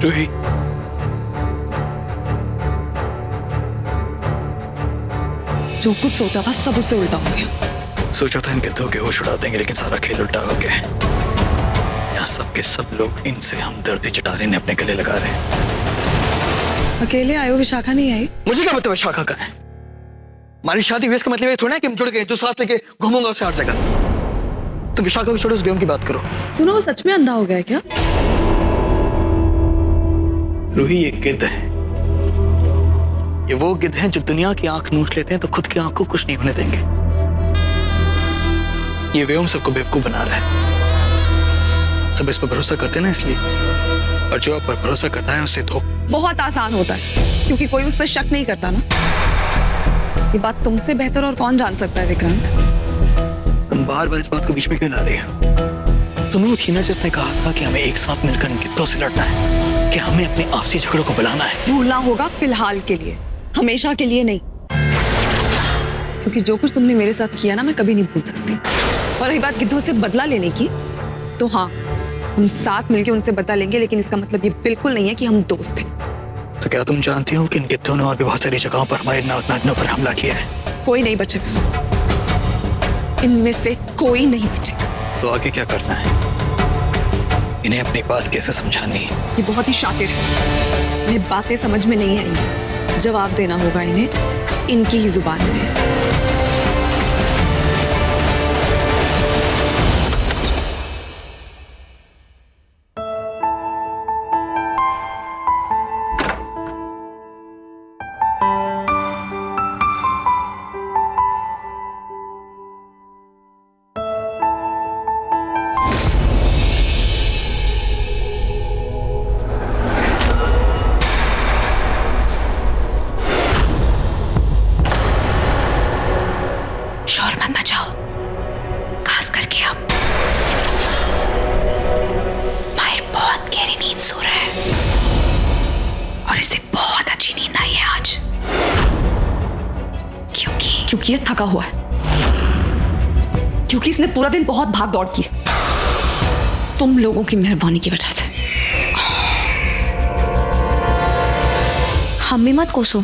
रूही, जो कुछ सोचा था सब उससे उल्टा हो गया। सोचा था इनके धोखे होश उड़ा देंगे, लेकिन सारा खेल उल्टा हो गया। यहाँ सब के सब लोग इनसे हमदर्दी जता रहे, अपने गले लगा रहे हैं। अकेले आए हो, विशाखा नहीं आई? मुझे क्या मतलब विशाखा का है? हमारी शादी हुई इसका मतलब ये थोड़ा है कि हम जुड़ गए, जो साथ लेके घूमूंगा उसे हर जगह। तुम विशाखा को छोड़ो, उस बेगम की बात करो। सुनो, वो सच में अंधा हो गया है क्या? रूही, ये गिद्ध है। ये वो गिद्ध हैं जो दुनिया की आंख नोच लेते हैं तो खुद की आंख को कुछ नहीं होने देंगे। ये बेगम सबको बेवकूफ बना रहा है। सब इस पर भरोसा करते हैं ना, इसलिए। और जो आप पर भरोसा करता है उसे तो बहुत आसान होता है, क्योंकि कोई उस पर शक नहीं करता ना। ये बात तुमसे बेहतर और कौन जान सकता है विक्रांत? तुम बार बार इस बात को बीच में क्यों ला रही हो? तुम्हें वो थी ना जिसने कहा था कि हमें एक साथ मिलकर इन गिद्धों से लड़ना है, कि हमें अपने आपसी झगड़ों को बुलाना है। भूलना होगा फिलहाल के लिए, हमेशा के लिए नहीं। क्योंकि जो कुछ तुमने मेरे साथ किया ना, मैं कभी नहीं भूल सकती। और रही बात गिद्धों से बदला लेने की, तो हाँ, हम साथ मिलकर उनसे बदला लेंगे, लेकिन इसका मतलब ये बिल्कुल नहीं है कि हम दोस्त हैं। तो क्या तुम जानती हो कि इन गिद्धों ने और भी बहुत सारी जगहों पर हमारे नाक नागनों पर हमला किया है? कोई नहीं बचेगा, इनमें से कोई नहीं बचेगा। तो आगे क्या करना है? इन्हें अपनी बात कैसे समझानी है? ये बहुत ही शातिर है, इन्हें बातें समझ में नहीं आएंगी। जवाब देना होगा इन्हें इनकी ही जुबान में। शोर मत मचाओ, खास करके आप। माहिर बहुत गहरी नींद सो रहा है और इसे बहुत अच्छी नींद आई है आज, क्योंकि ये थका हुआ है, क्योंकि इसने पूरा दिन बहुत भाग दौड़ की, तुम लोगों की मेहरबानी की वजह से। हमें मत कोसो,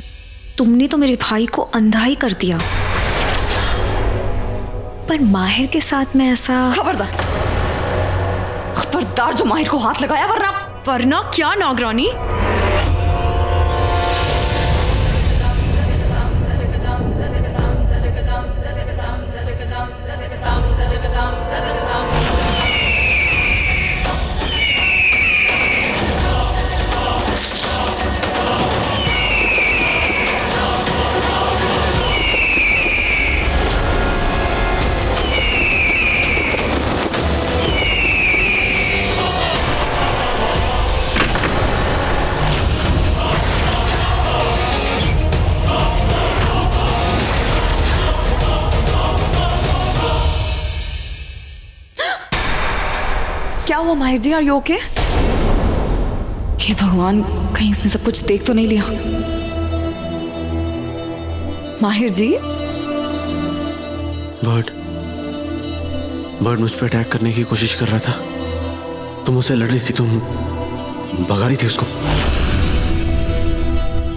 तुमने तो मेरे भाई को अंधा ही कर दिया। पर माहिर के साथ में ऐसा। खबरदार, खबरदार जो माहिर को हाथ लगाया, वरना क्या नागरानी? क्या हुआ Mahir ji? Are you okay? हे भगवान, कहीं इसने सब कुछ देख तो नहीं लिया? माहिर जी? बर्ड मुझ पे अटैक करने की कोशिश कर रहा था। तुम उससे लड़ रही थी, तुम भगा रही थी उसको।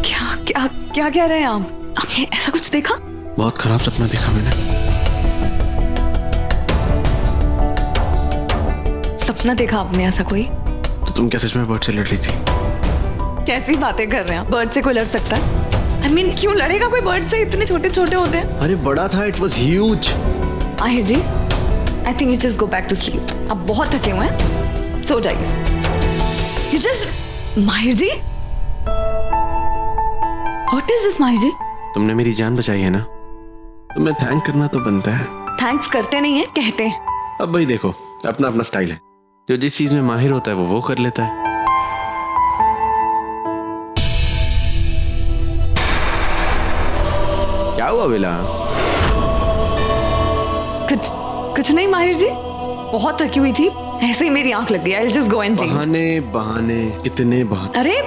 क्या क्या क्या कह रहे हैं आप? आपने ऐसा कुछ देखा? बहुत खराब सपना देखा मैंने। सपना देखा आपने ऐसा कोई? तो तुम क्या सच में बर्ड से लड़ रही थी? कैसी बातें कर रहे हैं? बर्ड से कोई लड़ सकता है? I mean, क्यों लड़ेगा कोई बर्ड से? इतने छोटे छोटे होते हैं। अरे बड़ा था, it was huge. Mahir ji, I think you just go back to sleep. आप बहुत थके हुए हैं, सो जाइए। You just. Mahir ji, what is this? माहिर जी, तुमने मेरी जान बचाई है ना, तुम्हें थैंक करना तो बनता है। थैंक्स करते नहीं है, कहते हैं। अब भाई देखो, अपना अपना स्टाइल है। जो जिस चीज में माहिर होता है वो कर लेता है। क्या हुआ बेला? कुछ नहीं माहिर जी, बहुत थकी हुई थी, ऐसे ही मेरी आंख लग गई। I will just go and change. बहाने बहाने, कितने बहाने। अरे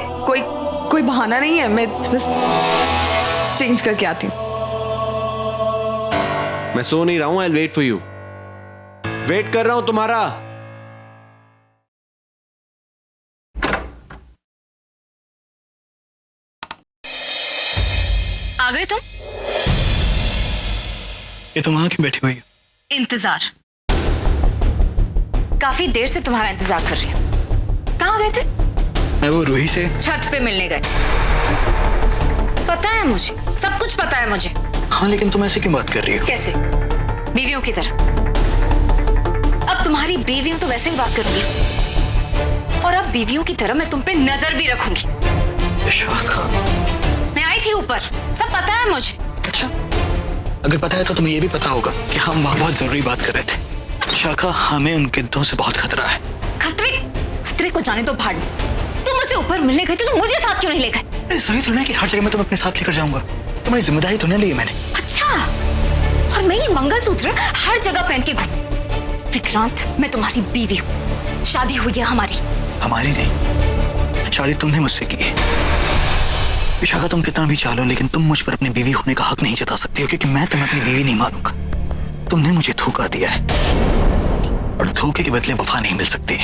कोई बहाना नहीं है, मैं बस चेंज करके आती हूँ। मैं सो नहीं रहा हूं, I will wait for you. Wait कर रहा हूं तुम्हारा। आ गए तुम? ये तुम वहां क्यों बैठी हुई हो? इंतजार। काफी देर से तुम्हारा इंतजार कर रही हूँ। कहाँ गए थे? मैं वो रूही से छत पे मिलने गए थे। पता है मुझे, सब कुछ पता है मुझे। हाँ, लेकिन तुम ऐसे क्यों बात कर रही हो? कैसे? बीवियों की तरह। अब तुम्हारी बीवियों तो वैसे ही बात करूंगी, और अब बीवियों की तरह मैं तुम पे नजर भी रखूंगी। शाखा, मैं आई थी ऊपर, सब पता है मुझे। अच्छा, अगर पता है तो तुम्हें ये भी पता होगा कि हम वहाँ बहुत जरूरी बात कर रहे थे। शाखा, हमें उन गिद्धों से बहुत खतरा है। खतरे को जाने दो भाड़ में। तुम मुझसे ऊपर मिलने गए थे तो मुझे साथ क्यों नहीं ले गए? जरूरी थोड़ा है कि हर जगह मैं तुम्हें अपने साथ लेकर जाऊंगा। तुम्हारी जिम्मेदारी तो नहीं ली है मैंने। अच्छा, और मैं ये मंगलसूत्र हर जगह पहन के घूमूं। विक्रांत, मैं तुम्हारी बीवी हूँ, शादी हुई है हमारी। हमारी नहीं, शादी तुमने मुझसे की है। विशाखा, तुम कितना भी चालो, लेकिन तुम मुझ पर अपनी बीवी होने का हक नहीं जता सकती हो, क्योंकि मैं तुम्हें अपनी बीवी नहीं मानूंगा। तुमने मुझे धोखा दिया है, और धोखे के बदले वफा नहीं मिल सकती।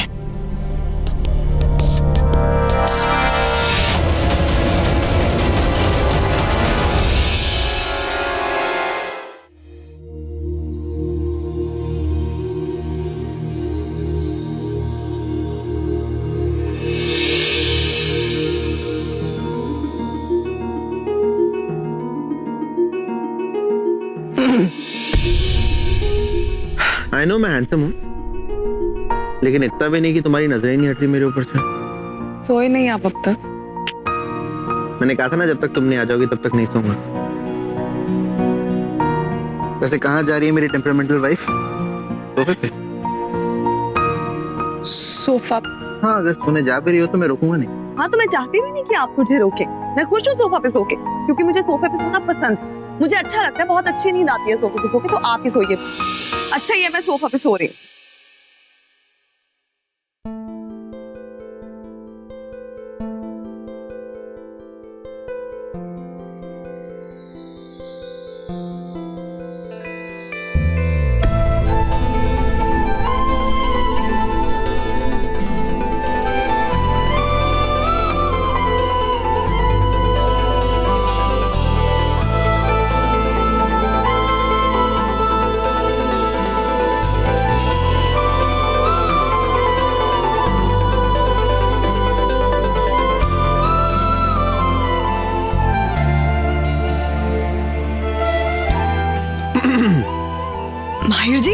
आई नो मैं हैंडसम हूँ, लेकिन इतना भी नहीं कि तुम्हारी नजरें नहीं हट रही मेरे ऊपर से। सोए नहीं आप अब तक? मैंने कहा था ना, जब तक तुम नहीं आ जाओगी तब तक नहीं सोऊंगा। वैसे कहाँ जा रही है मेरी टेम्परामेंटल वाइफ? सोफे पे। सोफा? हाँ, अगर सोने जा भी रही हो तो मैं रोकूंगा नहीं। हाँ, तो मैं चाहती भी नहीं कि आप मुझे रोके। मैं खुश हूँ सोफा पे सो के, क्योंकि मुझे सोफे पे सोना पसंद है। मुझे अच्छा लगता है, बहुत अच्छी नींद आती है सोफे पे सो के, तो आप ही सोइए। अच्छा, ये मैं सोफा पे सो रही हूँ। माहिर जी,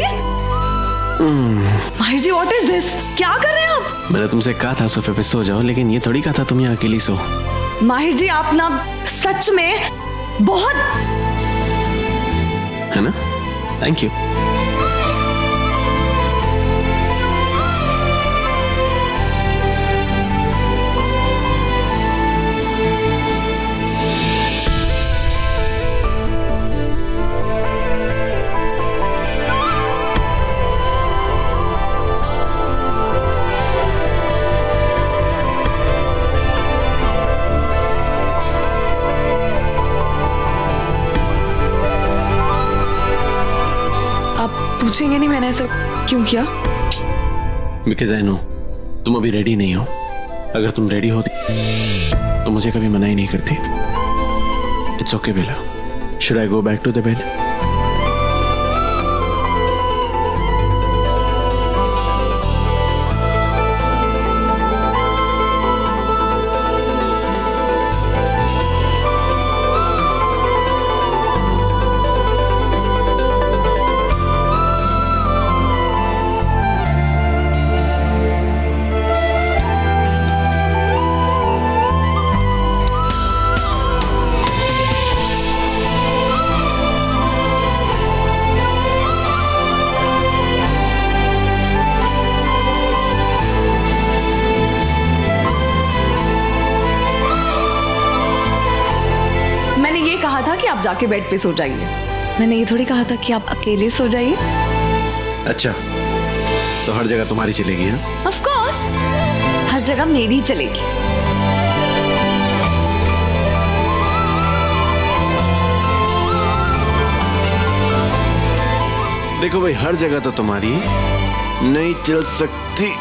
माहिर जी, व्हाट इज दिस? क्या कर रहे हैं आप? मैंने तुमसे कहा था सोफे पे सो जाओ, लेकिन ये थोड़ी कहा था तुम यहाँ अकेली सो। माहिर जी, आप ना सच में बहुत, है ना? Thank you. पूछेंगे नहीं मैंने ऐसा क्यों किया? बिकॉज आई नो तुम अभी रेडी नहीं हो। अगर तुम रेडी होती तो मुझे कभी मना ही नहीं करती। It's okay Bela, should I go back to the bed? आप जाके बेड पे सो जाइए। मैंने ये थोड़ी कहा था कि आप अकेले सो जाइए। अच्छा, तो हर जगह तुम्हारी चलेगी? हाँ, ऑफ कोर्स, हर जगह मेरी चलेगी। देखो भाई, हर जगह तो तुम्हारी नहीं चल सकती।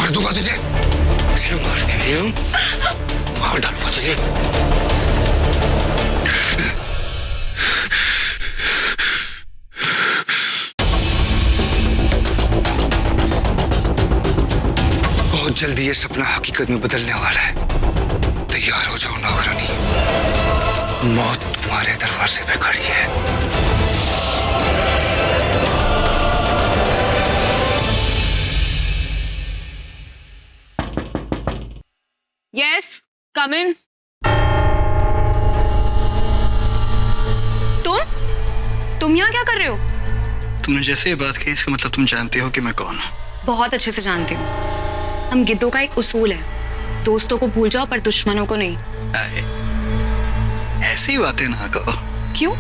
मार दूंगा तुझे, मार के भी हूँ, मार डालूंगा तुझे। बहुत जल्दी ये सपना हकीकत में बदलने वाला है। तैयार हो जाओ नागरानी, मौत तुम्हारे दरवाजे पे खड़ी है। यस, कम इन। तुम यहाँ क्या कर रहे हो? तुमने जैसे ये बात कही इसका मतलब तुम जानती हो कि मैं कौन हूँ। बहुत अच्छे से जानती हूँ। हम गिद्धों का एक उसूल है, दोस्तों को भूल जाओ पर दुश्मनों को नहीं। ऐसी बातें ना कहो। क्यों?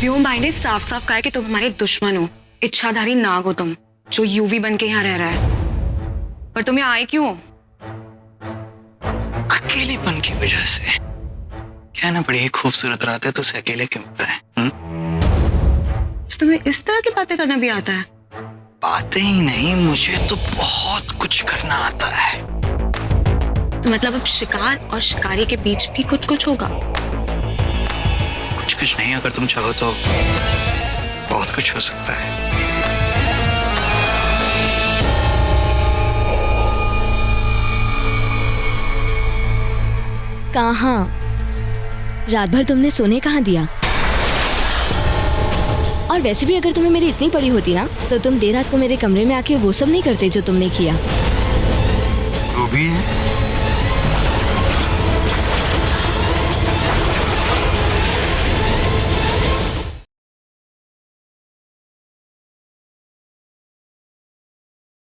व्योम भाई ने साफ साफ कहा है कि तुम हमारे दुश्मन हो, इच्छाधारी नाग हो तुम, जो यूवी बन के यहाँ रह रहा है। पर तुम यहाँ आए क्यों हो? अकेलेपन की वजह से। क्या ना बड़ी खूबसूरत रात है तो उसे अकेले क्यों होता है? तो तुम्हें इस तरह की बातें करना भी आता है? बातें ही नहीं, मुझे तो बहुत कुछ करना आता है। तो मतलब अब शिकार और शिकारी के बीच भी कुछ कुछ होगा? कुछ कुछ नहीं, अगर तुम चाहो तो बहुत कुछ हो सकता है। कहाँ? रात भर तुमने सोने कहाँ दिया? और वैसे भी अगर तुम्हें मेरी इतनी पड़ी होती ना, तो तुम देर रात को मेरे कमरे में आके वो सब नहीं करते जो तुमने किया। वो भी है।